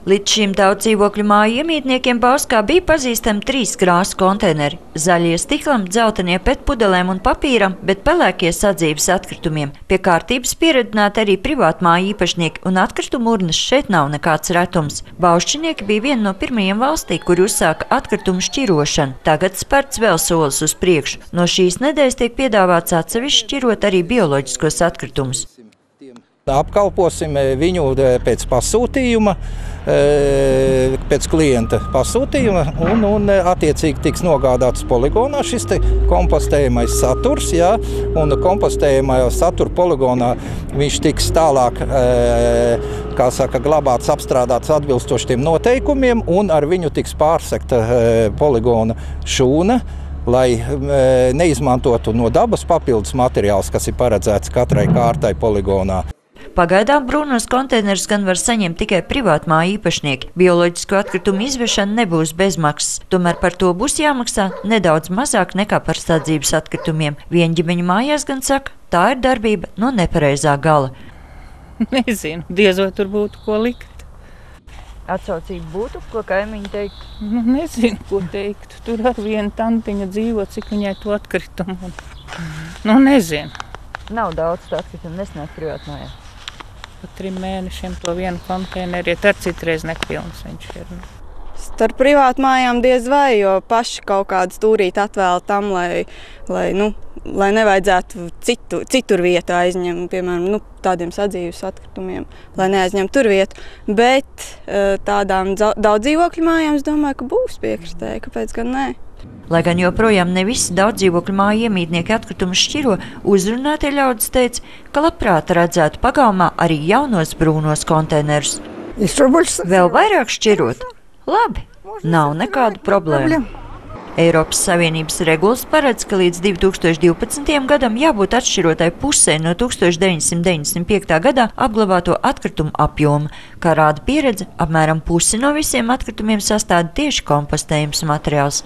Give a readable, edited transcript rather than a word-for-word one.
Līdz šim daudz dzīvokļu māju iemītniekiem Bauskā bija pazīstami 3 krāsu konteineri – zaļie stiklam, dzeltenie petpudelēm un papīram, bet pelēkie sadzīves atkritumiem. Pie kārtības pieredzināti arī privātmāju īpašnieki, un atkritumu urnas šeit nav nekāds retums. Baušķinieki bija viena no pirmajiem valstī, kur uzsāka atkritumu šķirošanu. Tagad spērts vēl solis uz priekšu. No šīs nedēļas tiek piedāvāts atsevišķi šķirot arī bioloģiskos atkritumus. Apkalposim viņu pēc pasūtījuma, pēc klienta pasūtījuma un attiecīgi tiks nogādāts poligonā šis kompostējamais saturs, jā, un kompostējamā satura poligonā viņš tiks tālāk, kā saka, glabāts, apstrādāts atbilstoši tiem noteikumiem, un ar viņu tiks pārsekta poligona šūna, lai neizmantotu no dabas papildus materiāls, kas ir paredzēts katrai kārtai poligonā. Pagaidām brūnos konteinerus gan var saņemt tikai privātmāju īpašnieki. Bioloģisko atkritumu izvešana nebūs bezmaksas, tomēr par to būs jāmaksā nedaudz mazāk nekā par sadzīves atkritumiem. Vienģimeņu mājās gan saka, tā ir darbība no nepareizā gala. Nezinu, diez vai tur būtu ko likt. Atsaucība būtu, ko kaimiņi teikt? Nezinu, ko teikt. Tur ar vienu tantiņa dzīvo, cik viņai to atkritumu. Nezinu. Nav daudz to atkritumu, nesnāk privātmājā. Pa 3 mēnešiem to vienu konteineri, ja ar citreiz nepilns viņš ir. Starp privātmājām diez vai, jo paši kaut kādu stūrīti atvēl tam, lai nevajadzētu citur vietu aizņemt, piemēram, tādiem sadzīves atkritumiem, lai neaizņem tur vietu. Bet tādām daudz dzīvokļu mājām, es domāju, ka būs piekritēji, kāpēc gan nē. Lai gan joprojām ne visi daudz dzīvokļu māju iemītnieki atkritumus šķiro, uzrunātie ļaudis teica, ka labprāt redzētu pagalmā arī jaunos brūnos konteinerus. Vēl vairāk šķirot? Labi, nav nekādu problēmu. Eiropas Savienības regulas paredz, ka līdz 2012. gadam jābūt atšķirotai pusē no 1995. gadā apglabāto atkritumu apjoma. Kā rāda pieredze, apmēram pusi no visiem atkritumiem sastāda tieši kompostējums materiāls.